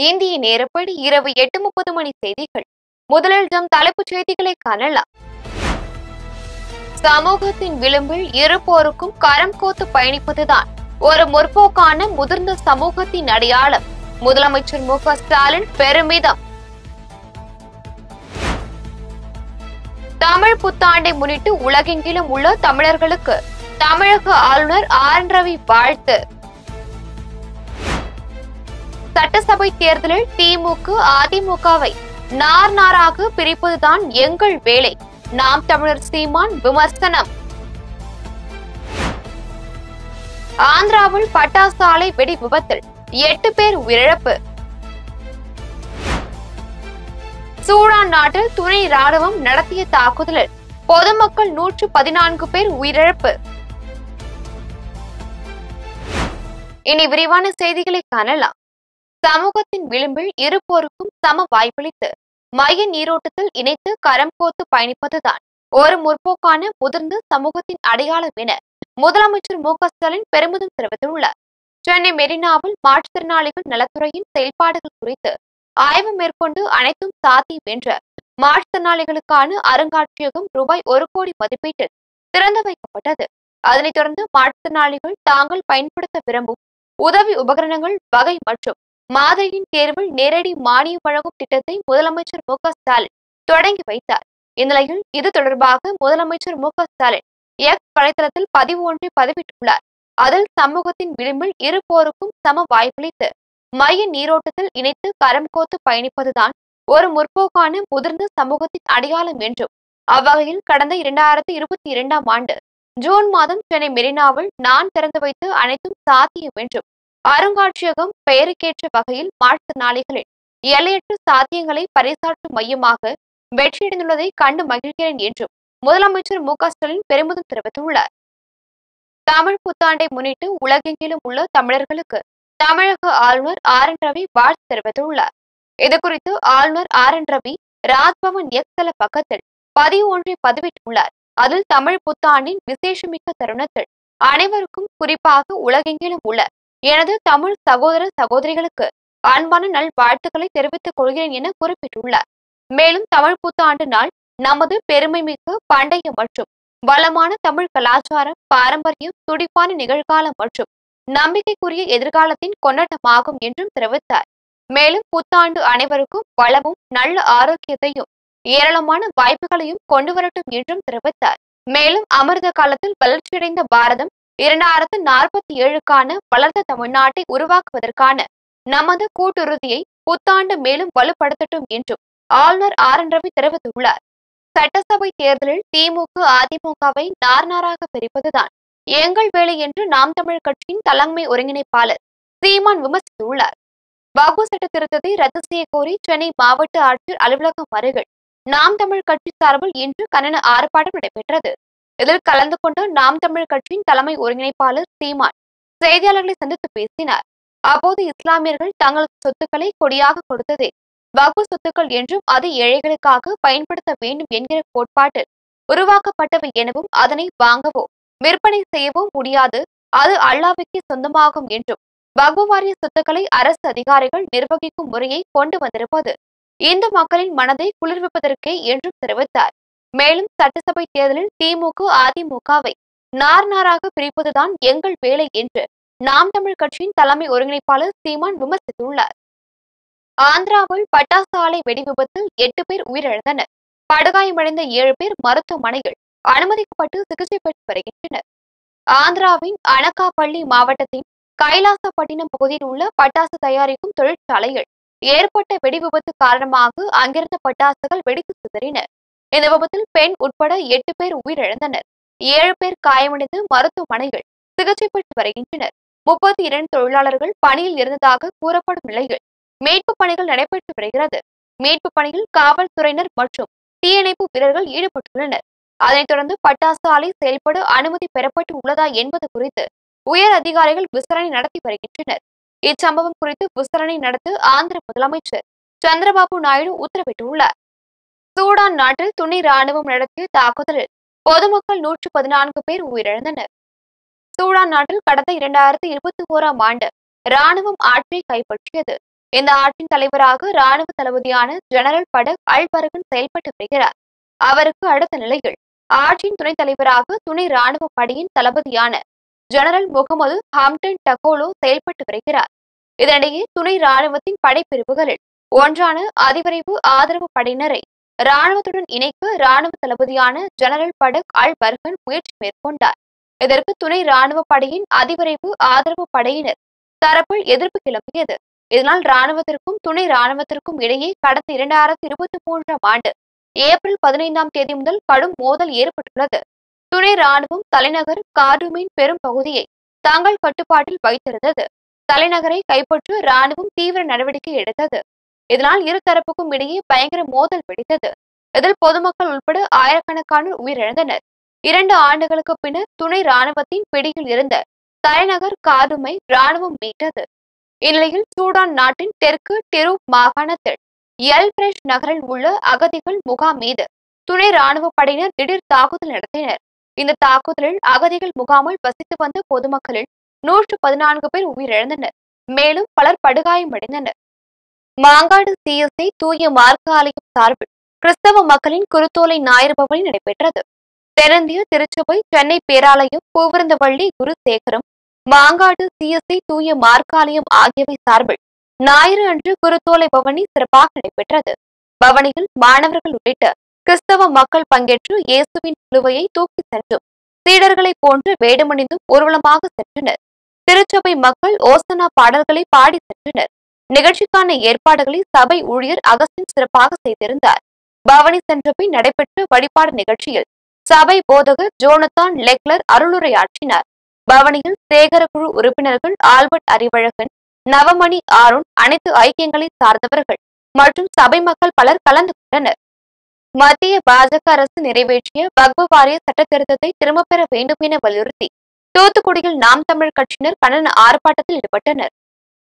இந்திய நேரப்படி இரவு 8:30 மணி செய்திகள். முதலில் தலைப்புச் செய்திகளை காணலாம். சமூகத்தின் விளிம்பில் இருப்போருக்கும் கரம் கோத்து பயணிப்பதுதான் ஒரு முற்போக்கான முதிர்ந்த சமூகத்தின் அடையாளம். முதலமைச்சர் மு.க. ஸ்டாலின் பெருமிதம். தமிழ் புத்தாண்டை முன்னிட்டு உலகெங்கிலும் உள்ள தமிழர்களுக்கு தமிழக ஆளுநர் ஆர். ரவி வாழ்த்து. சட்டசபை தேர்தலில் திமுக அதிமுகவை நார் நாராக பிரிப்பதுதான் எங்கள் வேலை. நாம் தமிழர் சீமான் விமர்சனம். ஆந்திராவில் பட்டாசு ஆலை வெடி விபத்தில் 8 பேர் உயிரிழப்பு. சூடான் நாட்டில் துணை ராணுவம் நடத்திய தாக்குதலில் பொதுமக்கள் 114 பேர் உயிரிழப்பு. இனி விரிவான செய்திகளை காணலாம். சமூகத்தின் விளிம்பில் இருப்போருக்கும் சம வாய்ப்பளித்து மைய நீரோட்டத்தில் இணைத்து கரம் கோத்து பயணிப்பதுதான் ஒரு முற்போக்கான முதிர்ந்த சமூகத்தின் அடையாளம் என முதலமைச்சர் மு.க. ஸ்டாலின் பெருமிதம் தெரிவித்துள்ளார். சென்னை மெரினாவில் மாற்றுத்திறனாளிகள் நலத்துறையின் செயல்பாடுகள் குறித்து ஆய்வு மேற்கொண்டு அனைத்தும் சாத்தியம் என்ற மாற்றுத்திறனாளிகளுக்கான அருங்காட்சியகம் ரூபாய் 1 கோடி மதிப்பீட்டில் திறந்து வைக்கப்பட்டது. அதனைத் தொடர்ந்து மாற்றுத்திறனாளிகள் தாங்கள் பயன்படுத்த விரும்பும் உதவி உபகரணங்கள் வகை மற்றும் மாதிரியின் தேர்வில் நேரடி மானியம் வழங்கும் திட்டத்தை முதலமைச்சர் மு.க. ஸ்டாலின் தொடங்கி வைத்தார். இந்நிலையில் இது தொடர்பாக முதலமைச்சர் மு.க. ஸ்டாலின் எக்ஸ் வலைதளத்தில் பதிவு ஒன்றை பதிவிட்டுள்ளார். அதில் சமூகத்தின் விளிம்பில் இருப்போருக்கும் சம வாய்ப்பளித்து மைய நீரோட்டத்தில் இணைத்து கரம் கோத்து பயணிப்பதுதான் ஒரு முற்போக்கான முதிர்ந்த சமூகத்தின் அடையாளம் என்றும், அவ்வகையில் கடந்த 2022ஆம் ஆண்டு ஜூன் மாதம் சென்னை மெரினாவில் நான் திறந்து வைத்து அனைத்தும் சாத்தியம் என்றும், அருங்காட்சியகம் பெயருக்கேற்ற வகையில் மாற்றுத்திறனாளிகளின் எல்லையற்ற சாத்தியங்களை பறைசாற்றும் மையமாக வெற்றியடைந்துள்ளதை கண்டு மகிழ்கிறேன் என்றும் முதலமைச்சர் மு.க. ஸ்டாலின் பெருமிதம் தெரிவித்துள்ளார். தமிழ் புத்தாண்டை முன்னிட்டு உலகெங்கிலும் உள்ள தமிழர்களுக்கு தமிழக ஆளுநர் ஆர். ரவி வாழ்த்து தெரிவித்துள்ளார். இதுகுறித்து ஆளுநர் ஆர். ரவி ராஜ்பவன் எக்ஸ் தள பக்கத்தில் பதிவு ஒன்றை பதிவிட்டுள்ளார். அதில் தமிழ் புத்தாண்டின் விசேஷமிக்க தருணத்தில் அனைவருக்கும், குறிப்பாக உலகெங்கிலும் உள்ள எனது தமிழ் சகோதர சகோதரிகளுக்கு அன்பான நல் வாழ்த்துக்களை தெரிவித்துக் கொள்கிறேன் என குறிப்பிட்டுள்ளார். மேலும் தமிழ் புத்தாண்டு நாள் நமது பெருமைமிக்க பண்டைய மற்றும் வளமான தமிழ் கலாச்சாரம், பாரம்பரியம், துடிப்பான நிகழ்காலம் மற்றும் நம்பிக்கைக்குரிய எதிர்காலத்தின் கொண்டாட்டமாகும் என்றும் தெரிவித்தார். மேலும் புத்தாண்டு அனைவருக்கும் வளமும் நல்ல ஆரோக்கியத்தையும் ஏராளமான வாய்ப்புகளையும் கொண்டு வரட்டும் என்றும் தெரிவித்தார். மேலும் அமிர்த காலத்தில் வளர்ச்சியடைந்த பாரதம் 2047க்கான வளர்ந்த தமிழ்நாட்டை உருவாக்குவதற்கான நமது கூட்டுறுதியை புத்தாண்டு மேலும் வலுப்படுத்தட்டும் என்றும் ஆளுநர் ஆர். ரவி தெரிவித்துள்ளார். சட்டசபை தேர்தலில் திமுக அதிமுகவை நார் நாராக பிரிப்பதுதான் எங்கள் வேலை என்று நாம் தமிழர் கட்சியின் தலைமை ஒருங்கிணைப்பாளர் சீமான் விமர்சித்துள்ளார். வக்பு சட்ட திருத்தத்தை ரத்து செய்ய கோரி சென்னை மாவட்ட ஆட்சியர் அலுவலகம் அருகில் நாம் தமிழ் கட்சி சார்பில் இன்று கண்டன ஆர்ப்பாட்டம் நடைபெற்றது. இதில் கலந்து கொண்ட நாம் தமிழ் கட்சியின் தலைமை ஒருங்கிணைப்பாளர் சீமான் செய்தியாளர்களை சந்தித்து பேசினார். அப்போது இஸ்லாமியர்கள் தங்களது சொத்துக்களை கொடியாக கொடுத்ததே வக்பு சொத்துக்கள் என்றும், அது ஏழைகளுக்காக பயன்படுத்த வேண்டும் என்கிற கோட்பாட்டில் உருவாக்கப்பட்டவை எனவும், அதனை வாங்கவோ விற்பனை செய்யவோ முடியாது, அது அல்லாஹ்வுக்கே சொந்தமாகும் என்றும், வக்பு வாரிய சொத்துக்களை அரசு அதிகாரிகள் நிர்வகிக்கும் முறையை கொண்டு வந்திருப்பது இந்து மக்களின் மனதை குளிர்விப்பதற்கே என்றும் தெரிவித்தார். மேலும் சட்டசபை தேர்தலில் திமுக அதிமுகவை நார் நாராக பிரிப்பதுதான் எங்கள் வேலை என்று நாம் தமிழ் கட்சியின் தலைமை ஒருங்கிணைப்பாளர் சீமான் விமர்சித்துள்ளார். ஆந்திராவில் பட்டாசு ஆலை வெடி விபத்தில் 8 பேர் உயிரிழந்தனர். படுகாயமடைந்த 7 பேர் மருத்துவமனையில் அனுமதிக்கப்பட்டு சிகிச்சை பெற்று வருகின்றனர். ஆந்திராவின் அனகாபள்ளி மாவட்டத்தின் கைலாசப்பட்டினம் பகுதியில் உள்ள பட்டாசு தயாரிக்கும் தொழிற்சாலையில் ஏற்பட்ட வெடி விபத்து காரணமாக அங்கிருந்த பட்டாசுகள் வெடித்து சிதறின. இந்த விபத்தில் பெண் உட்பட 8 பேர் உயிரிழந்தனர். 7 பேர் காயமடைந்து மருத்துவமனையில் சிகிச்சை பெற்று வருகின்றனர். 32 தொழிலாளர்கள் பணியில் இருந்ததாக கூறப்படும் நிலையில் மீட்பு பணிகள் நடைபெற்று வருகிறது. மீட்பு பணியில் காவல்துறையினர் மற்றும் தீயணைப்பு வீரர்கள் ஈடுபட்டுள்ளனர். அதனைத் தொடர்ந்து பட்டாசு ஆலை செயல்பட அனுமதி பெறப்பட்டு உள்ளதா என்பது குறித்து உயர் அதிகாரிகள் விசாரணை நடத்தி வருகின்றனர். இச்சம்பவம் குறித்து விசாரணை நடத்த ஆந்திர முதலமைச்சர் சந்திரபாபு நாயுடு உத்தரவிட்டுள்ளார். சூடான் நாட்டில் துணை ராணுவம் நடத்திய தாக்குதலில் பொதுமக்கள் 114 பேர் உயிரிழந்தனர். சூடான் நாட்டில் கடந்த 2021ஆம் ஆண்டு ராணுவம் ஆட்சியை கைப்பற்றியது. இந்த ஆட்சியின் தலைவராக ராணுவ தளபதியான ஜெனரல் படக் அல் பர்கன் செயல்பட்டு வருகிறார். அவருக்கு அடுத்த நிலையில் ஆட்சியின் துணைத் தலைவராக துணை ராணுவ படையின் தளபதியான ஜெனரல் முகமது ஹம்டன் டகோலோ செயல்பட்டு வருகிறார். இதனிடையே துணை ராணுவத்தின் படைப்பிரிவுகளில் ஒன்றான அதிவிரைவு ஆதரவு படையினரை ராணுவத்துடன் இணைக்க ராணுவ தளபதியான ஜெனரல் படக் அல் பர்கன் முயற்சி மேற்கொண்டார். இதற்கு துணை ராணுவ படையின் அதிவிரைவு ஆதரவு படையினர் தரப்பில் எதிர்ப்பு கிளம்பியது. இதனால் ராணுவத்திற்கும் துணை ராணுவத்திற்கும் இடையே கடந்த 2023ஆம் ஆண்டு ஏப்ரல் 15ஆம் தேதி முதல் கடும் மோதல் ஏற்பட்டுள்ளது. துணை ராணுவம் தலைநகர் கார்டூமின் பெரும் பகுதியை தங்கள் கட்டுப்பாட்டில் வைத்திருந்தது. தலைநகரை கைப்பற்ற ராணுவம் தீவிர நடவடிக்கை எடுத்தது. இதனால் இரு தரப்புக்கும் இடையே பயங்கர மோதல் வெடித்தது. இதில் பொதுமக்கள் உட்பட ஆயிரக்கணக்கானோர் உயிரிழந்தனர். 2 ஆண்டுகளுக்கு பின்னர் துணை ராணுவத்தின் பிடியில் இருந்த தலைநகர் கார்டூமை ராணுவம் மீட்டது. இந்நிலையில் சூடான் நாட்டின் தெற்கு டிரூப் மாகாணத்தில் எல் பிரஷ் நகரில் உள்ள அகதிகள் முகாம் மீது துணை ராணுவ படையினர் திடீர் தாக்குதல் நடத்தினர். இந்த தாக்குதலில் அகதிகள் முகாமில் வசித்து வந்த பொதுமக்களில் 114 பேர் உயிரிழந்தனர். மேலும் பலர் படுகாயமடைந்தனர். மாங்காடு CSI தூய மார்க்க ஆலயம் சார்பில் கிறிஸ்தவ மக்களின் குருத்தோலை ஞாயிறு பவனி நடைபெற்றது. தென்னிந்திய திருச்சபை சென்னை பேராலயம் பூவிருந்தவள்ளி குருசேகரம் மாங்காடு CSI தூய மார்க்காலயம் ஆகியவை சார்பில் ஞாயிறு அன்று குருத்தோலை பவனி சிறப்பாக நடைபெற்றது. பவனியில் மாணவர்கள் உள்ளிட்ட கிறிஸ்தவ மக்கள் பங்கேற்று இயேசுவின் சிலுவையை தூக்கி சென்றும் சீடர்களை போன்று வேடமணிந்தும் ஊர்வலமாக சென்றனர். திருச்சபை மக்கள் ஓசனா பாடல்களை பாடி சென்றனர். நிகழ்ச்சிக்கான ஏற்பாடுகளை சபை ஊழியர் அகஸ்டின் சிறப்பாக செய்திருந்தார். பவனி சென்ற பின் நடைபெற்ற வழிபாடு நிகழ்ச்சியில் சபை போதகர் ஜோனத்தான் லெக்லர் அருளுரையாற்றினார். பவனியில் சேகர குழு உறுப்பினர்கள் ஆல்பர்ட் அறிவழகன், நவமணி ஆரோன், அனைத்து ஐக்கியங்களை சார்ந்தவர்கள் மற்றும் சபை மக்கள் பலர் கலந்து கொண்டனர். மத்திய பாஜக அரசு நிறைவேற்றிய வக்பு வாரிய சட்ட திருத்தத்தை திரும்பப் பெற வேண்டும் என வலியுறுத்தி தூத்துக்குடியில் நாம் தமிழ் கட்சியினர் கண்டன ஆர்ப்பாட்டத்தில் ஈடுபட்டனர்.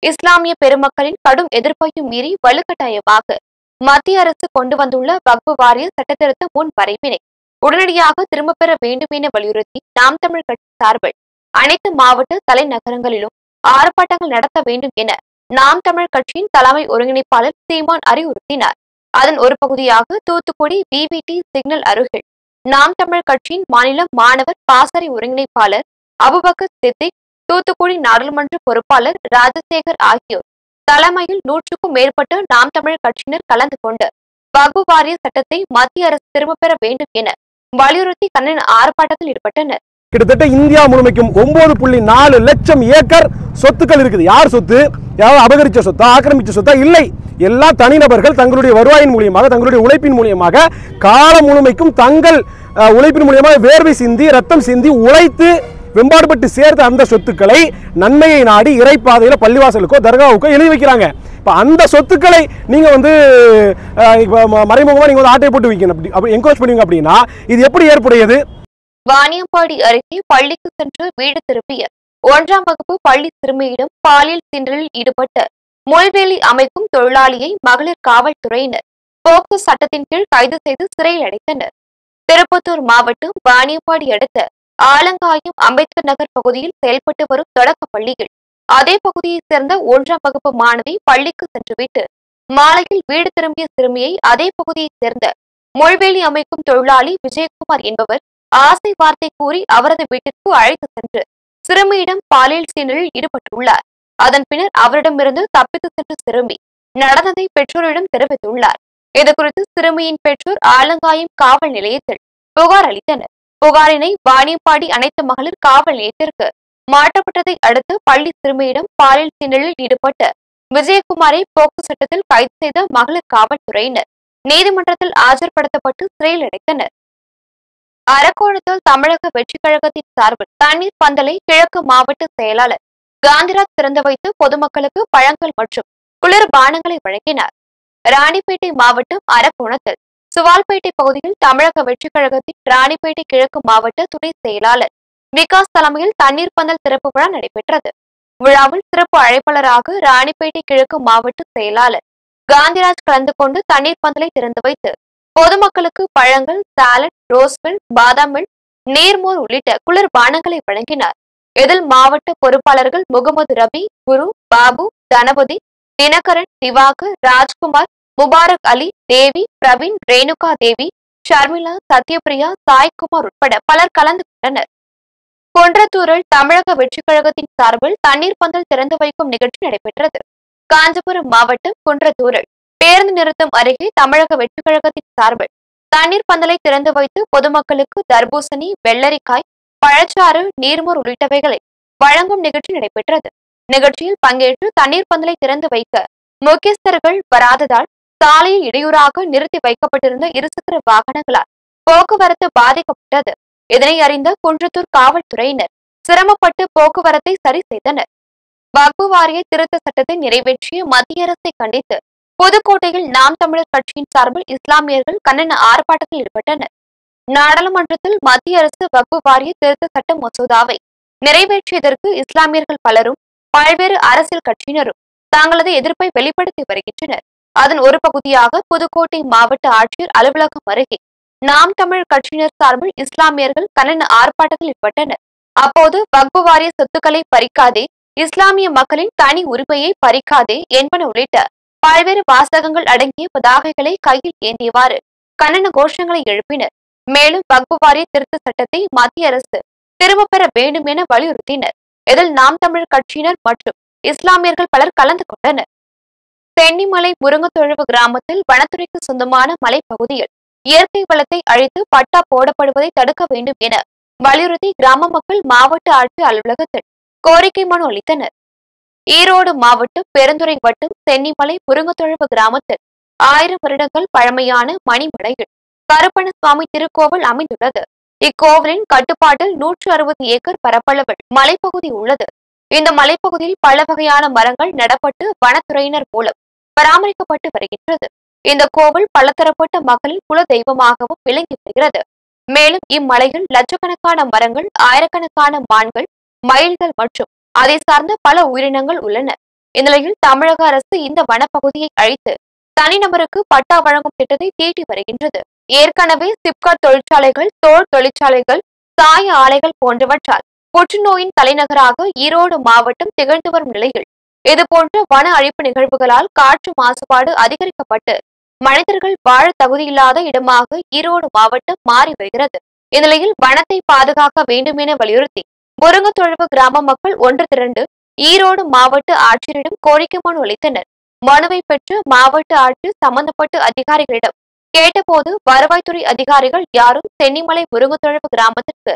இஸ்லாமிய பெருமக்களின் கடும் எதிர்ப்பையும் மீறி வலுக்கட்டாயமாக மத்திய அரசு கொண்டு வந்துள்ள வக்பு வாரிய சட்டத்திருத்த முன் வரைவினை உடனடியாக திரும்பப் பெற வேண்டும் என வலியுறுத்தி நாம் தமிழ் கட்சி சார்பில் அனைத்து மாவட்ட தலைநகரங்களிலும் ஆர்ப்பாட்டங்கள் நடத்த வேண்டும் என நாம் தமிழ் கட்சியின் தலைமை ஒருங்கிணைப்பாளர் சீமான் அறிவுறுத்தினார். அதன் ஒரு பகுதியாக தூத்துக்குடி BBT சிக்னல் அருகில் நாம் தமிழ் கட்சியின் மாநில மாணவர் பாசறை ஒருங்கிணைப்பாளர் அபுபக்கர் சித்திக், தூத்துக்குடி நாடாளுமன்ற பொறுப்பாளர் ராஜசேகர் ஆகியோர் தலைமையில் 100க்கும் மேற்பட்ட நாம் தமிழ் கட்சியினர் கலந்து கொண்டு வக்பு வாரிய சட்டத்தை மத்திய அரசு திரும்பப் பெற வேண்டும் என வலியுறுத்தி கண்டன ஆர்ப்பாட்டத்தில் ஈடுபட்டனர். கிட்டத்தட்ட இந்தியா முழுமைக்கும் 9.4 லட்சம் ஏக்கர் சொத்துக்கள் இருக்குது. யார் சொத்து? யாராவது அபகரிச்ச சொத்தா, ஆக்கிரமிச்ச சொத்தா? இல்லை, எல்லா தனிநபர்கள் தங்களுடைய வருவாயின் மூலியமாக, தங்களுடைய உழைப்பின் மூலியமாக காலம் முழுமைக்கும் தங்கள் உழைப்பின் மூலியமாக வேர்வை சிந்தி ரத்தம் சிந்தி உழைத்து வெம்பாடுபட்டு சேர்த்த அந்த சொத்துக்களை நன்மையை நாடி இறைப்பாதையில பள்ளிவாசலுக்கோ தர்காவுக்கோ எழுதி வைக்கிறாங்க. இப்போ அந்த சொத்துக்களை நீங்க மறைமுகமா நீங்க ஆட்டை போட்டு வைக்கணும், அப்படி என்கரேஜ் பண்ணுவீங்க அப்படின்னா இது எப்படி ஏற்புடையது? வாணியம்பாடி அருகே பள்ளிக்கு சென்று வீடு திரும்பிய 1ஆம் வகுப்பு பள்ளி சிறுமியிடம் பாலியல் சீண்டலில் ஈடுபட்ட முள்வேலி அமைக்கும் தொழிலாளியை மகளிர் காவல்துறையினர் போக்சோ சட்டத்தின் கீழ் கைது செய்து சிறையில் அடைத்தனர். திருப்பத்தூர் மாவட்டம் வாணியம்பாடி அடுத்த ஆலங்காயம் அம்பேத்கர் நகர் பகுதியில் செயல்பட்டு வரும் தொடக்க பள்ளியில் அதே பகுதியைச் சேர்ந்த 1ஆம் வகுப்பு மாணவி பள்ளிக்கு சென்றுவிட்டு மாலையில் வீடு திரும்பிய சிறுமியை அதே பகுதியைச் சேர்ந்த முள்வேலி அமைக்கும் தொழிலாளி விஜயகுமார் என்பவர் ஆசை வார்த்தை கூறி அவரது வீட்டிற்கு அழைத்து சென்று சிறுமியிடம் பாலியல் சீண்டலில் ஈடுபட்டுள்ளார். அதன் பின்னர் அவரிடமிருந்து தப்பித்து சென்ற சிறுமி நடந்ததை பெற்றோரிடம் தெரிவித்துள்ளார். இதுகுறித்து சிறுமியின் பெற்றோர் ஆலங்காயம் காவல் நிலையத்தில் புகார் அளித்தனர். புகாரினை வாணியம்பாடி அனைத்து மகளிர் காவல் நிலையத்திற்கு மாற்றப்பட்டதை அடுத்து பள்ளி சிறுமியிடம் பாலியல் சீண்டலில் ஈடுபட்ட விஜயகுமாரை போக்சோ சட்டத்தில் கைது செய்த மகளிர் காவல்துறையினர் நீதிமன்றத்தில் ஆஜர்படுத்தப்பட்டு சிறையில் அடைத்தனர். அரக்கோணத்தில் தமிழக வெற்றிக் கழகத்தின் சார்பில் தண்ணீர் பந்தலை கிழக்கு மாவட்ட செயலாளர் காந்திராஜ் திறந்து வைத்து பொதுமக்களுக்கு பழங்கள் மற்றும் குளிர்பானங்களை வழங்கினார். ராணிப்பேட்டை மாவட்டம் அரக்கோணத்தில் சுவால்பேட்டை பகுதியில் தமிழக வெற்றிக் கழகத்தின் ராணிப்பேட்டை கிழக்கு மாவட்ட துணை செயலாளர் விகாஸ் தலைமையில் தண்ணீர் பந்தல் திறப்பு விழா நடைபெற்றது. விழாவில் சிறப்பு அழைப்பாளராக ராணிப்பேட்டை கிழக்கு மாவட்ட செயலாளர் காந்திராஜ் கலந்து கொண்டு தண்ணீர் பந்தலை திறந்து வைத்து பொதுமக்களுக்கு பழங்கள், சாலட், ரோஸ்மில், பாதாமில், நீர்மோர் உள்ளிட்ட குளிர்பானங்களை வழங்கினார். இதில் மாவட்ட பொறுப்பாளர்கள் முகமது ரபி, குரு, பாபு, தனபதி, தினகரன், திவாகர், ராஜ்குமார், முபாரக் அலி, தேவி, பிரவீன், ரேணுகா தேவி, ஷர்மிளா, சத்யபிரியா, சாய்குமார் உட்பட பலர் கலந்து கொண்டனர். குன்றத்தூரில் தமிழக வெற்றிக் கழகத்தின் சார்பில் தண்ணீர் பந்தல் திறந்து வைக்கும் நிகழ்ச்சி நடைபெற்றது. காஞ்சிபுரம் மாவட்டம் குன்றத்தூரில் பேருந்து நிறுத்தம் அருகே தமிழக வெற்றிக் கழகத்தின் சார்பில் தண்ணீர் பந்தலை திறந்து வைத்து பொதுமக்களுக்கு தர்பூசணி, வெள்ளரிக்காய், பழச்சாறு, நீர்மோர் உள்ளிட்டவைகளை வழங்கும் நிகழ்ச்சி நடைபெற்றது. நிகழ்ச்சியில் பங்கேற்று தண்ணீர் பந்தலை திறந்து வைக்க முக்கியஸ்தர்கள் வராததால் சாலையில் இடையூறாக நிறுத்தி வைக்கப்பட்டிருந்த இருசக்கர வாகனங்களால் போக்குவரத்து பாதிக்கப்பட்டது. இதனை அறிந்த குன்றத்தூர் காவல்துறையினர் சிரமப்பட்டு போக்குவரத்தை சரி செய்தனர். வக்பு வாரிய திருத்த சட்டத்தை நிறைவேற்றிய மத்திய அரசை கண்டித்து புதுக்கோட்டையில் நாம் தமிழர் கட்சியின் சார்பில் இஸ்லாமியர்கள் கண்டன ஆர்ப்பாட்டத்தில் ஈடுபட்டனர். நாடாளுமன்றத்தில் மத்திய அரசு வக்பு வாரிய திருத்த சட்ட மசோதாவை நிறைவேற்றியதற்கு இஸ்லாமியர்கள் பலரும் பல்வேறு அரசியல் கட்சியினரும் தங்களது எதிர்ப்பை வெளிப்படுத்தி வருகின்றனர். அதன் ஒரு பகுதியாக புதுக்கோட்டை மாவட்ட ஆட்சியர் அலுவலகம் அருகே நாம் தமிழர் கட்சியினர் சார்பில் இஸ்லாமியர்கள் கண்டன ஆர்ப்பாட்டத்தில் ஈடுபட்டனர். அப்போது வக்பு வாரிய சொத்துக்களை பறிக்காதே, இஸ்லாமிய மக்களின் தனி உரிமையை பறிக்காதே என்பன உள்ளிட்ட பல்வேறு வாசகங்கள் அடங்கிய பதாகைகளை கையில் ஏந்தியவாறு கண்டன கோஷங்களை எழுப்பினர். மேலும் வக்பு வாரிய திருத்த சட்டத்தை மத்திய அரசு திரும்பப் பெற வேண்டும் என வலியுறுத்தினர். இதில் நாம் தமிழர் கட்சியினர் மற்றும் இஸ்லாமியர்கள் பலர் கலந்து கொண்டனர். தென்னிமலை முருங்கத்தொழுவு கிராமத்தில் வனத்துறைக்கு சொந்தமான மலைப்பகுதியில் இயற்கை வளத்தை அழித்து பட்டா போடப்படுவதை தடுக்க வேண்டும் என வலியுறுத்தி கிராம மக்கள் மாவட்ட ஆட்சியர் அலுவலகத்தில் கோரிக்கை மனு அளித்தனர். ஈரோடு மாவட்டம் பெருந்துறை வட்டம் தென்னிமலை முருங்கத்தொழுவு கிராமத்தில் 1000 வருடங்கள் பழமையான மணிமடையில் கருப்பணசுவாமி திருக்கோவில் அமைந்துள்ளது. இக்கோவிலின் கட்டுப்பாட்டில் 160 ஏக்கர் பரப்பளவில் மலைப்பகுதி உள்ளது. இந்த மலைப்பகுதியில் பல வகையான மரங்கள் நடப்பட்டு வனத்துறையினர் மூலம் பராமரிக்கப்பட்டு வருகின்றது. இந்த கோவில் பலதரப்பட்ட மக்களின் குல தெய்வமாகவும் விளங்கி வருகிறது. மேலும் இம்மலையில் லட்சக்கணக்கான மரங்கள், ஆயிரக்கணக்கான மான்கள், மயில்கள் மற்றும் அதை சார்ந்த பல உயிரினங்கள் உள்ளன. இந்நிலையில் தமிழக அரசு இந்த வனப்பகுதியை அழித்து தனிநபருக்கு பட்டா வழங்கும் திட்டத்தை தீட்டி வருகின்றது. ஏற்கனவே சிப்காட் தொழிற்சாலைகள், தோல் தொழிற்சாலைகள், சாய ஆலைகள் போன்றவற்றால் புற்றுநோயின் தலைநகராக ஈரோடு மாவட்டம் திகழ்ந்து வரும் நிலையில் இதுபோன்ற வன அழிப்பு நிகழ்வுகளால் காற்று மாசுபாடு அதிகரிக்கப்பட்டு மனிதர்கள் வாழ தகுதியில்லாத இடமாக ஈரோடு மாவட்டம் மாறி வருகிறது. இந்நிலையில் வனத்தை பாதுகாக்க வேண்டும் என வலியுறுத்தி முருங்கத்தொழுவு கிராம மக்கள் ஒன்று திரண்டு ஈரோடு மாவட்ட ஆட்சியரிடம் கோரிக்கை மனு அளித்தனர். மனுவை பெற்று மாவட்ட ஆட்சியர் சம்பந்தப்பட்ட அதிகாரிகளிடம் கேட்டபோது வருவாய்த்துறை அதிகாரிகள் யாரும் தென்னிமலை முருங்கத்தொழுவு கிராமத்திற்கு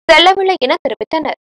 செல்லவில்லை என தெரிவித்தனர்.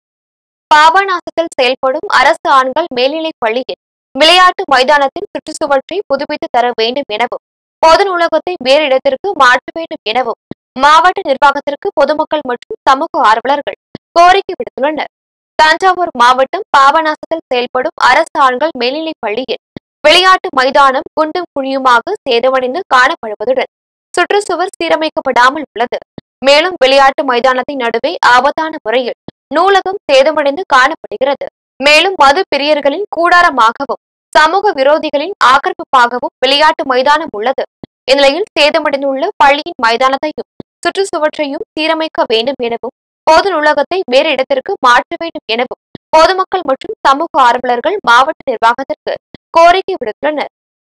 பாபநாசத்தில் செயல்படும் அரசு ஆண்கள் மேல்நிலைப் பள்ளியில் விளையாட்டு மைதானத்தின் சுற்றுச்சுவற்றை புதுப்பித்து தர வேண்டும் எனவும் பொது நூலகத்தை வேறு இடத்திற்கு மாற்ற வேண்டும் எனவும் மாவட்ட நிர்வாகத்திற்கு பொதுமக்கள் மற்றும் சமூக ஆர்வலர்கள் கோரிக்கை விடுத்துள்ளனர். தஞ்சாவூர் மாவட்டம் பாபநாசத்தில் செயல்படும் அரசு ஆண்கள் மேல்நிலைப் பள்ளியில் விளையாட்டு மைதானம் குண்டும் குழியுமாக சேதமடைந்து காணப்படுவதுடன் சுற்றுச்சுவர் சீரமைக்கப்படாமல் உள்ளது. மேலும் விளையாட்டு மைதானத்தின் நடுவே ஆபத்தான முறையில் நூலகம் சேதமடைந்து காணப்படுகிறது. மேலும் மது பிரியர்களின் கூடாரமாகவும் சமூக விரோதிகளின் ஆக்கிரமிப்பாகவும் விளையாட்டு மைதானம் உள்ளது. இந்நிலையில் சேதமடைந்துள்ள பள்ளியின் மைதானத்தையும் சுற்றுச்சுவற்றையும் சீரமைக்க வேண்டும் எனவும் பொது நூலகத்தை வேறு இடத்திற்கு மாற்ற வேண்டும் எனவும் பொதுமக்கள் மற்றும் சமூக ஆர்வலர்கள் மாவட்ட நிர்வாகத்திற்கு கோரிக்கை விடுத்துள்ளனர்.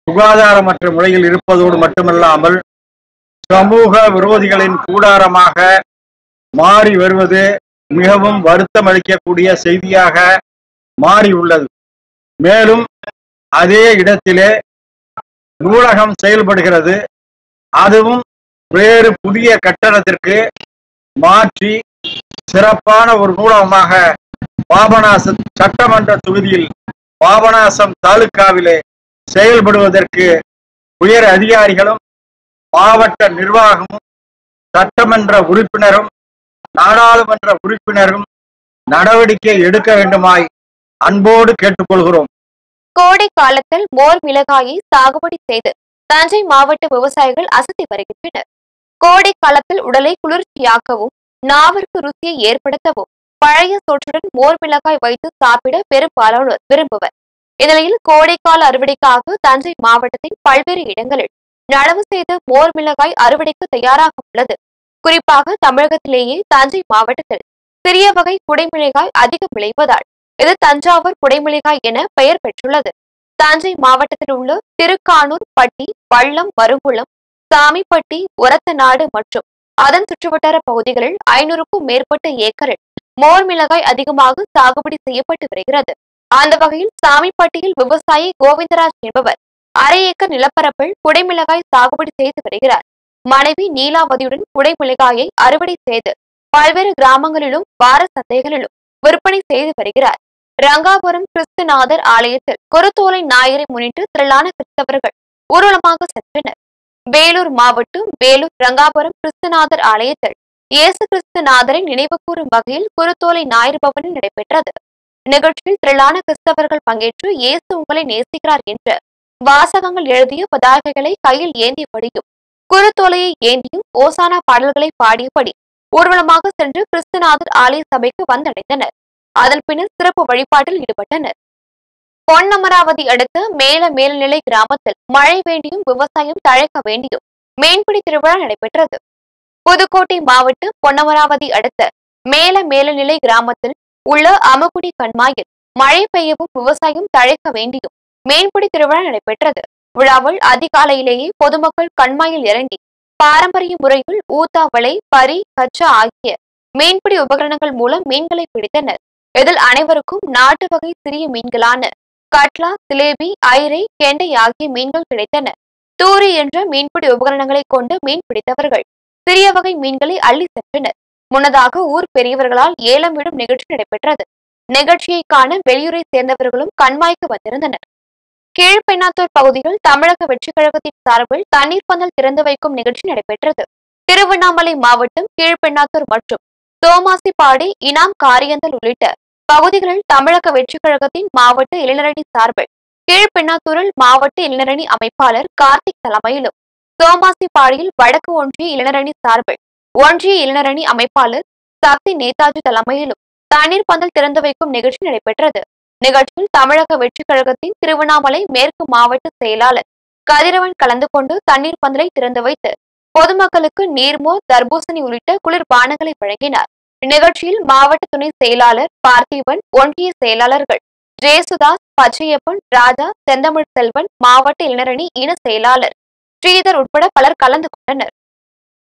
சுகாதாரமற்ற முறையில் இருப்பதோடு மட்டுமல்லாமல் சமூக விரோதிகளின் கூடாரமாக மாறி வருவது மிகவும் வருத்தம் அளிக்கக்கூடிய செய்தியாக மாறி உள்ளது. மேலும் அதே இடத்திலே நூலகம் செயல்படுகிறது. அதுவும் வேறு புதிய கட்டடத்திற்கு மாற்றி சிறப்பான ஒரு நூலகமாக பாபநாசம் சட்டமன்ற தொகுதியில் பாபநாசம் தாலுகாவிலே செயல்படுவதற்கு உயர் அதிகாரிகளும் மாவட்ட நிர்வாகமும் சட்டமன்ற உறுப்பினரும் நாடாளுமன்ற உறுப்பினரும் நடவடிக்கை எடுக்க வேண்டுமாய் அன்போடு கேட்டுக்கொள்கிறோம். கோடை காலத்தில் மோர் மிளகாயை சாகுபடி செய்து தஞ்சை மாவட்ட விவசாயிகள் அசத்தி வருகின்றனர். கோடை காலத்தில் உடலை குளிர்ச்சியாக்கவும் நாவிற்கு ருசியை ஏற்படுத்தவும் பழைய சோற்றுடன் மோர் மிளகாய் வைத்து சாப்பிட பெரும்பாலானோர் விரும்புவர். இந்நிலையில் கோடைக்கால அறுவடைக்காக தஞ்சை மாவட்டத்தின் பல்வேறு இடங்களில் நடவு செய்த மோர் மிளகாய் அறுவடைக்கு தயாராக உள்ளது. குறிப்பாக தமிழகத்திலேயே தஞ்சை மாவட்டத்தில் சிறிய வகை குடைமிளகாய் அதிகம் விளைவதால் இது தஞ்சாவூர் குடைமிளகாய் என பெயர் பெற்றுள்ளது. தஞ்சை மாவட்டத்தில் உள்ள திருக்கானூர் பட்டி, பள்ளம், மருங்குளம், சாமிப்பட்டி, ஒரத்தநாடு மற்றும் அதன் சுற்றுவட்டார பகுதிகளில் 500க்கும் மேற்பட்ட ஏக்கரில் மோர் மிளகாய் அதிகமாக சாகுபடி செய்யப்பட்டு வருகிறது. அந்த வகையில் சாமிப்பட்டியில் விவசாயி கோவிந்தராஜ் என்பவர் 1/2 ஏக்கர் நிலப்பரப்பில் குடைமிளகாய் சாகுபடி செய்து வருகிறார். மனைவி நீலாவதியுடன் குடைமிளகாயை அறுவடை செய்து பல்வேறு கிராமங்களிலும் வார சந்தைகளிலும் விற்பனை செய்து வருகிறார். ரங்காபுரம் கிறிஸ்துநாதர் ஆலயத்தில் குருத்தோலை ஞாயிறை முன்னிட்டு திரளான கிறிஸ்தவர்கள் ஊர்வலமாக சென்றனர். வேலூர் மாவட்டம் வேலூர் ரங்காபுரம் கிறிஸ்துநாதர் ஆலயத்தில் இயேசு கிறிஸ்துநாதரை நினைவு கூறும் வகையில் குருத்தோலை ஞாயிறு பவனில் நடைபெற்றது. நிகழ்ச்சியில் திரளான கிறிஸ்தவர்கள் பங்கேற்று இயேசு உங்களை நேசிக்கிறார் என்ற வாசகங்கள் எழுதிய பதாகைகளை கையில் ஏந்தியபடியும் குருத்தோலையை ஏந்தியும் ஓசானா பாடல்களை பாடியபடி ஊர்வலமாக சென்று கிறிஸ்துநாதர் ஆலய சபைக்கு வந்தடைந்தனர். அதன் பின்னர் சிறப்பு வழிபாட்டில் ஈடுபட்டனர். பொன்னமராவதி அடுத்த மேல்நிலை கிராமத்தில் மழை வேண்டியும் விவசாயம் தழைக்க வேண்டியும் மீன்பிடி திருவிழா நடைபெற்றது. புதுக்கோட்டை மாவட்டம் பொன்னமராவதி அடுத்த மேல்நிலை கிராமத்தில் உள்ள அமகுடி கண்மாயில் மழை பெய்யவும் விவசாயம் தழைக்க வேண்டியும் மீன்பிடி திருவிழா நடைபெற்றது. விழாவில் அதிகாலையிலேயே பொதுமக்கள் கண்மாயில் இறங்கி பாரம்பரிய முறையில் ஊத்தா, வலை, பரி, கச்சா ஆகிய மீன்பிடி உபகரணங்கள் மூலம் மீன்களை பிடித்தனர். இதில் அனைவருக்கும் நாட்டு வகை சிறிய மீன்களான கட்லா, சிலேபி, ஐரை, கெண்டை ஆகிய மீன்கள் கிடைத்தன. தூரி என்ற மீன்பிடி உபகரணங்களை கொண்டு மீன் பிடித்தவர்கள் சிறிய வகை மீன்களை அள்ளி சென்றனர். முன்னதாக ஊர் பெரியவர்களால் ஏலம் விடும் நிகழ்ச்சி நடைபெற்றது. நிகழ்ச்சியை காண வெளியூரை சேர்ந்தவர்களும் கண்மாய்க்கு வந்திருந்தனர். கீழ்பெண்ணாத்தூர் பகுதியில் தமிழக வெற்றிக் கழகத்தின் சார்பில் தண்ணீர் பந்தல் திறந்து வைக்கும் நிகழ்ச்சி நடைபெற்றது. திருவண்ணாமலை மாவட்டம் கீழ்பெண்ணாத்தூர் மற்றும் சோமாசிப்பாடி, இனாம், காரியந்தல் உள்ளிட்ட பகுதிகளில் தமிழக வெற்றிக் கழகத்தின் மாவட்ட இளைஞரணி சார்பில் கீழ்பெண்ணாத்தூரில் மாவட்ட இளைஞரணி அமைப்பாளர் கார்த்திக் தலைமையிலும், சோமாசிப்பாடியில் வடக்கு ஒன்றிய இளைஞரணி சார்பில் ஒன்றிய இளைஞரணி அமைப்பாளர் சக்தி நேதாஜி தலைமையிலும் தண்ணீர் பந்தல் திறந்து வைக்கும் நிகழ்ச்சி நடைபெற்றது. நிகழ்ச்சியில் தமிழக வெற்றிக் கழகத்தின் திருவண்ணாமலை மேற்கு மாவட்ட செயலாளர் கதிரவன் கலந்து கொண்டு தண்ணீர் பந்தலை திறந்து வைத்து பொதுமக்களுக்கு நீர்மோர், தர்பூசணி உள்ளிட்ட குளிர்பானங்களை வழங்கினார். நிகழ்ச்சியில் மாவட்ட துணை செயலாளர் பார்த்திபன், ஒன்றிய செயலாளர்கள் ஜெயசுதாஸ், பச்சையப்பன், ராஜா, செந்தமிழ் செல்வன், மாவட்ட இளைஞரணி இன செயலாளர் ஸ்ரீதர் உட்பட பலர் கலந்து கொண்டனர்.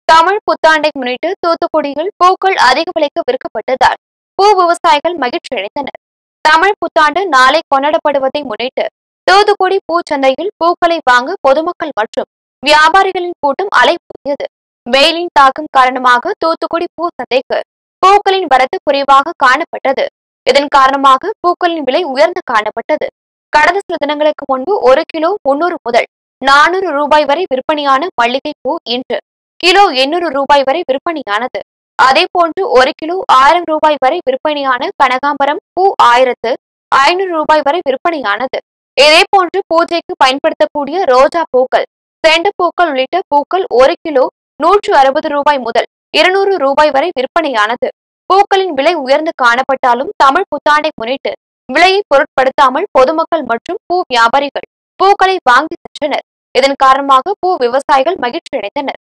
தமிழ் புத்தாண்டை முன்னிட்டு தூத்துக்குடியில் பூக்கள் அதிக விலைக்கு விற்கப்பட்டதால் பூ விவசாயிகள் மகிழ்ச்சி அடைந்தனர். தமிழ் புத்தாண்டு நாளை கொண்டாடப்படுவதை முன்னிட்டு தூத்துக்குடி பூச்சந்தையில் பூக்களை வாங்க பொதுமக்கள் மற்றும் வியாபாரிகளின் கூட்டம் அலைமோதியது. வெயிலின் தாக்கம் காரணமாக தூத்துக்குடி பூ சந்தைக்கு பூக்களின் வரத்து குறைவாக காணப்பட்டது. இதன் காரணமாக பூக்களின் விலை உயர்ந்து காணப்பட்டது. கடந்த சில தினங்களுக்கு முன்பு 1 கிலோ 300 முதல் 400 ரூபாய் வரை விற்பனையான மல்லிகை பூ இன்று கிலோ 800 ரூபாய் வரை விற்பனையானது. அதே போன்று 1 கிலோ 1000 ரூபாய் வரை விற்பனையான கனகாம்பரம் பூ 1500 ரூபாய் வரை விற்பனையானது. இதே போன்று பூஜைக்கு பயன்படுத்தக்கூடிய ரோஜா பூக்கள், செண்டு பூக்கள் உள்ளிட்ட பூக்கள் 1 கிலோ 160 ரூபாய் முதல் 200 ரூபாய் வரை விற்பனையானது. பூக்களின் விலை உயர்ந்து காணப்பட்டாலும் தமிழ் புத்தாண்டை முன்னிட்டு விலையை பொருட்படுத்தாமல் பொதுமக்கள் மற்றும் பூ வியாபாரிகள் பூக்களை வாங்கி சென்றனர். இதன் காரணமாக பூ விவசாயிகள் மகிழ்ச்சி அடைந்தனர்.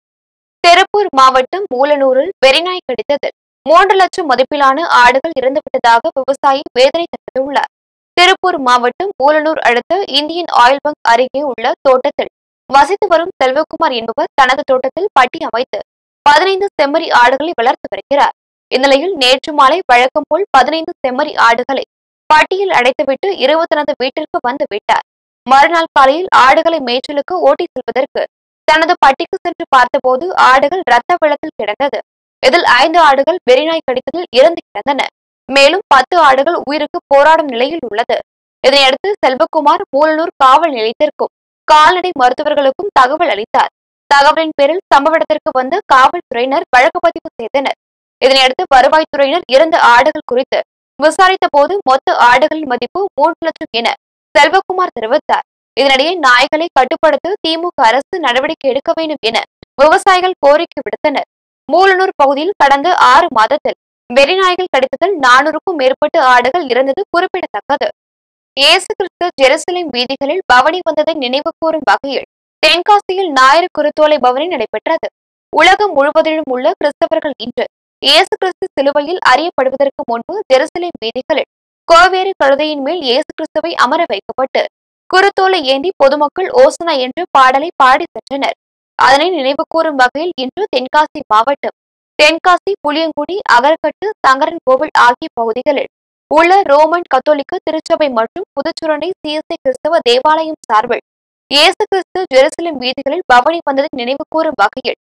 திருப்பூர் மாவட்டம் மூலனூரில் வெறிநாய் கடித்ததில் 3 லட்சம் மதிப்பிலான ஆடுகள் இறந்துவிட்டதாக விவசாயி வேதனை தெரிவித்துள்ளார். திருப்பூர் மாவட்டம் மூலனூர் அடுத்த இந்தியன் ஆயில் பங்க் அருகே உள்ள தோட்டத்தில் வசித்து வரும் செல்வகுமார் என்பவர் தனது தோட்டத்தில் பட்டி அமைத்து 15 செம்மறி ஆடுகளை வளர்த்து வருகிறார். இந்நிலையில் நேற்று மாலை வழக்கம் போல் 15 செம்மறி ஆடுகளை பட்டியில் அடைத்துவிட்டு இரவு தனது வீட்டிற்கு வந்து விட்டார். மறுநாள் காலையில் ஆடுகளை மேய்ச்சலுக்கு ஓட்டி செல்வதற்கு தனது பட்டிக்கு சென்று பார்த்தபோது ஆடுகள் இரத்த வெள்ளத்தில் கிடந்தது. இதில் 5 ஆடுகள் வெறிநாய் கடித்ததில் இறந்து கிடந்தன. மேலும் 10 ஆடுகள் உயிருக்கு போராடும் நிலையில் உள்ளது. இதனையடுத்து செல்வகுமார் மூலனூர் காவல் நிலையத்திற்கும் கால்நடை மருத்துவர்களுக்கும் தகவல் அளித்தார். தகவலின் பேரில் சம்பவ இடத்திற்கு வந்த காவல்துறையினர் வழக்கு பதிவு செய்தனர். இதனையடுத்து வருவாய்த்துறையினர் இறந்த ஆடுகள் குறித்து விசாரித்த போது மொத்த ஆடுகளின் மதிப்பு 3 லட்சம் என செல்வகுமார் தெரிவித்தார். இதனிடையே நாய்களை கட்டுப்படுத்த திமுக அரசு நடவடிக்கை எடுக்க வேண்டும் என விவசாயிகள் கோரிக்கை விடுத்தனர். மூலனூர் பகுதியில் கடந்த 6 மாதத்தில் வெறிநாய்கள் கடித்ததில் 400க்கும் மேற்பட்ட ஆடுகள் இறந்தது குறிப்பிடத்தக்கது. இயேசு கிறிஸ்து ஜெருசலேம் வீதிகளில் பவனி வந்ததை நினைவு கூறும் வகையில் தென்காசியில் ஞாயிறு குருத்தோலை பவனி நடைபெற்றது. உலகம் முழுவதிலும் உள்ள கிறிஸ்தவர்கள் இன்று இயேசு கிறிஸ்து சிலுவையில் அறியப்படுவதற்கு முன்பு ஜெருசலேம் வீதிகளில் கோவேறு கழுதையின் மேல் இயேசு கிறிஸ்துவை அமர வைக்கப்பட்டு குருத்தோலை ஏந்தி பொதுமக்கள் ஓசனா என்ற பாடலை பாடி சென்றனர். அதனை நினைவு கூறும் வகையில் இன்று தென்காசி மாவட்டம் தென்காசி, புளியங்குடி, அகரக்கட்டு, சங்கரன் கோவில் ஆகிய பகுதிகளில் உள்ள ரோமன் கத்தோலிக்க திருச்சபை மற்றும் புதுச்சுரண்டை CSI கிறிஸ்தவ தேவாலயம் சார்பில் இயேசு கிறிஸ்து ஜெருசலேம் வீதிகளில் பவனி வந்ததை நினைவு கூறும் வகையில்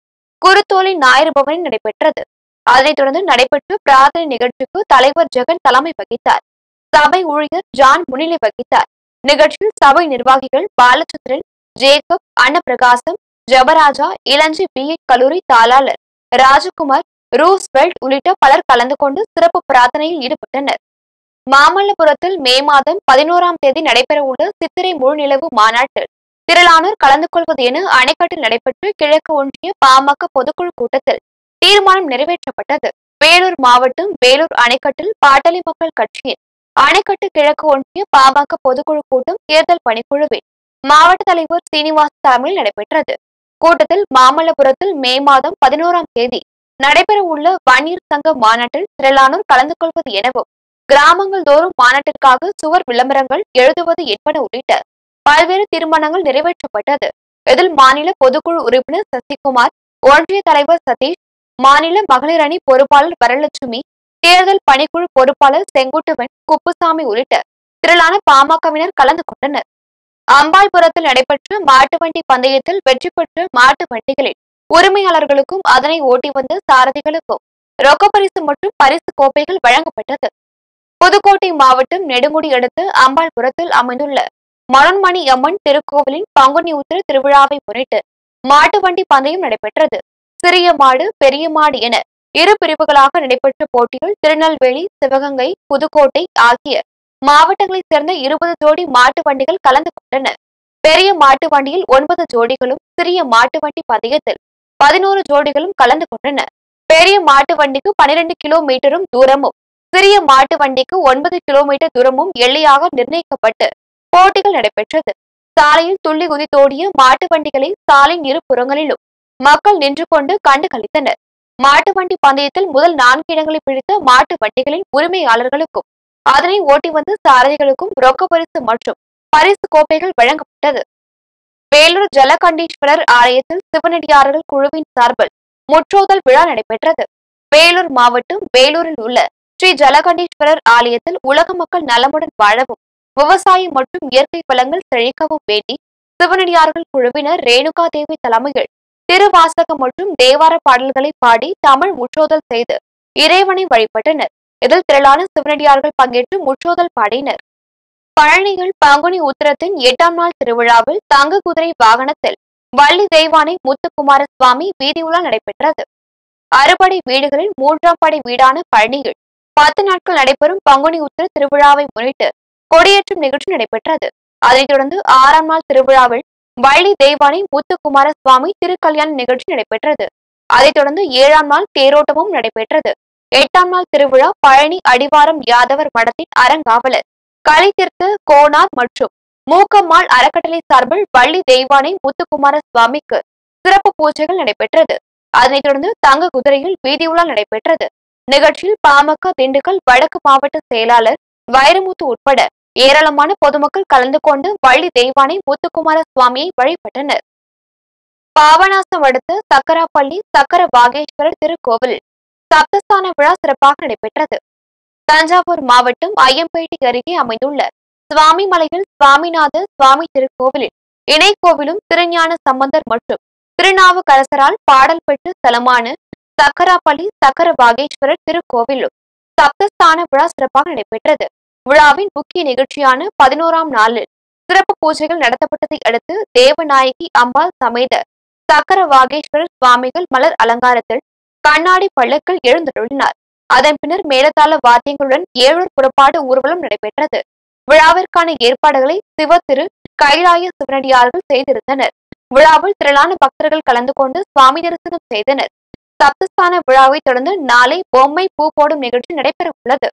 குருத்தோலை ஞாயிறு பவனி நடைபெற்றது. அதனைத் தொடர்ந்து நடைபெற்ற பிரார்த்தனை நிகழ்ச்சிக்கு தலைவர் ஜெகன் தலைமை வகித்தார். சபை ஊழியர் ஜான் முன்னிலை வகித்தார். நிகழ்ச்சியில் சபை நிர்வாகிகள் பாலச்சந்திரன், ஜேக்கப், அன்னப்பிரகாசம், ஜபராஜா, இளஞ்சி BEd கல்லூரி தாளாளர் ராஜகுமார், ரூஸ்வெல்ட் உள்ளிட்ட பலர் கலந்து கொண்டு சிறப்பு பிரார்த்தனையில் ஈடுபட்டனர். மாமல்லபுரத்தில் மே மாதம் 11ஆம் தேதி நடைபெறவுள்ள சித்திரை முழுநிலவு மாநாட்டில் திரளானோர் கலந்து கொள்வது என அணைக்கட்டில் நடைபெற்ற கிழக்கு ஒன்றிய பாமக பொதுக்குழு கூட்டத்தில் தீர்மானம் நிறைவேற்றப்பட்டது. வேலூர் மாவட்டம் வேலூர் அணைக்கட்டில் பாட்டாளி மக்கள் கட்சியின் அணைக்கட்டு கிழக்கு ஒன்றிய பாமக பொதுக்குழு கூட்டம் தேர்தல் பணிக்குழுவில் மாவட்ட தலைவர் சீனிவாஸ் தலைமையில் நடைபெற்றது. கூட்டத்தில் மாமல்லபுரத்தில் மே மாதம் 11ஆம் தேதி நடைபெறவுள்ள வன்னியர் சங்க மாநாட்டில் திரளானோர் கலந்து கொள்வது எனவும் கிராமங்கள் தோறும் மாநாட்டிற்காக சுவர் விளம்பரங்கள் எழுதுவது என்பன உள்ளிட்ட பல்வேறு தீர்மானங்கள் நிறைவேற்றப்பட்டது. இதில் மாநில பொதுக்குழு உறுப்பினர் சசிகுமார், ஒன்றிய தலைவர் சதீஷ், மாநில மகளிர் அணி பொறுப்பாளர் வரலட்சுமி, தேர்தல் பணிக்குழு பொறுப்பாளர் செங்குட்டுவன், குப்புசாமி உள்ளிட்ட திரளான பாமகவினர் கலந்து கொண்டனர். அம்பாள்புரத்தில் நடைபெற்ற மாட்டு வண்டி பந்தயத்தில் வெற்றி பெற்ற மாட்டு வண்டிகளில் உரிமையாளர்களுக்கும் அதனை ஓட்டி வந்த சாரதிகளுக்கும் ரொக்க பரிசு மற்றும் பரிசு கோப்பைகள் வழங்கப்பட்டது. புதுக்கோட்டை மாவட்டம் நெடுங்குடி அடுத்த அம்பாள்புரத்தில் அமைந்துள்ள மனோன்மணி அம்மன் திருக்கோவிலின் பங்குனி உத்திர திருவிழாவை முன்னிட்டு மாட்டு வண்டி பந்தயம் நடைபெற்றது. சிறிய மாடு, பெரிய மாடு என இரு பிரிவுகளாக நடைபெற்ற போட்டியில் திருநெல்வேலி, சிவகங்கை, புதுக்கோட்டை ஆகிய மாவட்டங்களைச் சேர்ந்த 20 ஜோடி மாட்டு வண்டிகள் கலந்து கொண்டன. பெரிய மாட்டு வண்டியில் 9 ஜோடிகளும், சிறிய மாட்டு வண்டி பந்தயத்தில் 11 ஜோடிகளும் கலந்து கொண்டன. பெரிய மாட்டு வண்டிக்கு 12 கிலோமீட்டரும் தூரமும், சிறிய மாட்டு வண்டிக்கு 9 கிலோமீட்டர் தூரமும் எல்லையாக நிர்ணயிக்கப்பட்டு போட்டிகள் நடைபெற்றது. சாலையில் துள்ளி குதித்தோடிய மாட்டு வண்டிகளை சாலையின் இரு புறங்களிலும் மக்கள் நின்று கொண்டு கண்டு களித்தனர். மாட்டு வண்டி பந்தயத்தில் முதல் 4 இடங்களை பிடித்த மாட்டு வண்டிகளின் உரிமையாளர்களுக்கும் அதனை ஓட்டி வந்த சாரதிகளுக்கும் ரொக்க பரிசு மற்றும் பரிசு கோப்பைகள் வழங்கப்பட்டது. வேலூர் ஜலகண்டீஸ்வரர் ஆலயத்தில் சிவனடியார்கள் குழுவின் சார்பில் முற்றோதல் விழா நடைபெற்றது. வேலூர் மாவட்டம் வேலூரில் உள்ள ஸ்ரீ ஜலகண்டீஸ்வரர் ஆலயத்தில் உலக மக்கள் நலமுடன் வாழவும், விவசாயம் மற்றும் இயற்கை வளங்கள் செழிக்கவும் வேண்டி சிவனடியார்கள் குழுவினர் ரேணுகா தேவி தலைமையில் திருவாசகம் மற்றும் தேவார பாடல்களை பாடி தமிழ் முற்றோதல் செய்து இறைவனை வழிபட்டனர். இதில் திரளான சிவனடியார்கள் பங்கேற்று முற்றோதல் பாடினர். பழனியில் பங்குனி உத்திரத்தின் 8ஆம் நாள் திருவிழாவில் தங்க குதிரை வாகனத்தில் வள்ளி தெய்வானை முத்துக்குமார சுவாமி வீதி உலா நடைபெற்றது. அறுபடை வீடுகளில் 3ஆம் படை வீடான பழனியில் 10 நாட்கள் நடைபெறும் பங்குனி உத்திர திருவிழாவை முன்னிட்டு கொடியேற்றும் நிகழ்ச்சி நடைபெற்றது. அதைத் தொடர்ந்து 6ஆம் நாள் திருவிழாவில் வள்ளி தெய்வானை முத்துக்குமார சுவாமி திருக்கல்யாண நிகழ்ச்சி நடைபெற்றது. அதைத் தொடர்ந்து 7ஆம் நாள் தேரோட்டமும் நடைபெற்றது. 8ஆம் நாள் திருவிழா பழனி அடிவாரம் யாதவர் மடத்தின் அறங்காவலர் கலிதீர்த்த கோனார் மற்றும் மூக்கம்மாள் அறக்கட்டளை சார்பில் வள்ளி தெய்வானை முத்துக்குமார சுவாமிக்கு சிறப்பு பூஜைகள் நடைபெற்றது. அதனைத் தொடர்ந்து தங்க குதிரையில் வீதி உலா நடைபெற்றது. நிகழ்ச்சியில் பாமக திண்டுக்கல் வடக்கு மாவட்ட செயலாளர் வைரமுத்து உட்பட ஏராளமான பொதுமக்கள் கலந்து கொண்டு வள்ளி தெய்வானை முத்துக்குமார சுவாமியை வழிபட்டனர். பாபநாசம் அடுத்த சக்கராப்பள்ளி சக்கர வாகேஸ்வரர் திருக்கோவிலில் சப்தஸ்தான விழா சிறப்பாக நடைபெற்றது. தஞ்சாவூர் மாவட்டம் ஐயம்பேட்டை அருகே அமைந்துள்ள சுவாமி மலையில் சுவாமிநாத சுவாமி திருக்கோவிலில் இணைக்கோவிலும் திருஞான சம்பந்தர் மற்றும் திருநாவுக்கரசரால் பாடல் பெற்ற ஸ்தலமான சக்கராப்பள்ளி சக்கர வாகேஸ்வரர் திருக்கோவிலும் சப்தஸ்தான விழா சிறப்பாக நடைபெற்றது. விழாவின் முக்கிய நிகழ்ச்சியான 11ஆம் நாளில் சிறப்பு பூஜைகள் நடத்தப்பட்டதை அடுத்து தேவநாயகி அம்பாள் சமேத சக்கர வாகேஸ்வரர் சுவாமிகள் மலர் அலங்காரத்தில் கண்ணாடி பல்லக்கில் எழுந்தருளினார். அதன் பின்னர் மேலதாள வாத்தியங்களுடன் 7 புறப்பாடு ஊர்வலம் நடைபெற்றது. விழாவிற்கான ஏற்பாடுகளை சிவத்திரு கைலாய சிவனடியார்கள் செய்திருந்தனர். விழாவில் திரளான பக்தர்கள் கலந்து கொண்டு சுவாமி தரிசனம் செய்தனர். சப்தஸ்தான விழாவை தொடர்ந்து நாளை பொம்மை பூ போடும் நிகழ்ச்சி நடைபெற உள்ளது.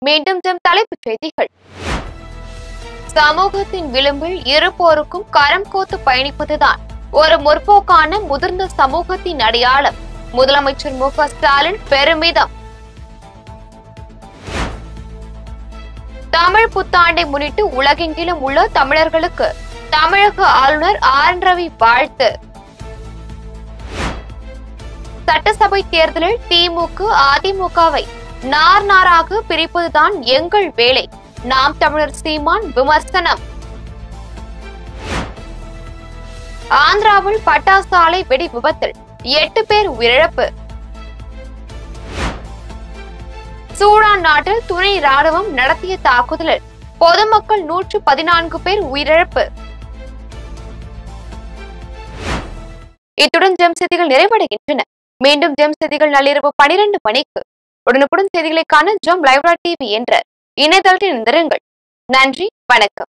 மீண்டும் தலைப்புச் செய்திகள். சமூகத்தின் விளிம்பில் இருப்போருக்கும் கரம் கோத்து பயணிப்பதுதான் ஒரு முற்போக்கான முதிர்ந்த சமூகத்தின் அடையாளம். முதலமைச்சர் மு.க. ஸ்டாலின் பெருமிதம். தமிழ் புத்தாண்டை முன்னிட்டு உலகெங்கிலும் உள்ள தமிழர்களுக்கு தமிழக ஆளுநர் ஆர் என் ரவி வாழ்த்து. சட்டசபை தேர்தலில் திமுக அதிமுகவை நார் நாராக பிரிப்பதுதான் எங்கள் வேலை. நாம் தமிழர் சீமான் விமர்சனம். ஆந்திராவில் பட்டாசு ஆலை வெடி விபத்தில் 8 பேர் உயிரிழப்பு. சூடான் நாட்டில் துணை ராணுவம் நடத்திய தாக்குதலில் பொதுமக்கள் 114 பேர் உயிரிழப்பு. இத்துடன் ஜெம் செய்திகள் நிறைவடைகின்றன. மீண்டும் ஜெம் செய்திகள் நள்ளிரவு 12 மணிக்கு. உடனுக்குடன் செய்திகளை காண ஜெம் லைவ் டிவி என்ற இணையதளத்தில் இணைந்திருங்கள். நன்றி, வணக்கம்.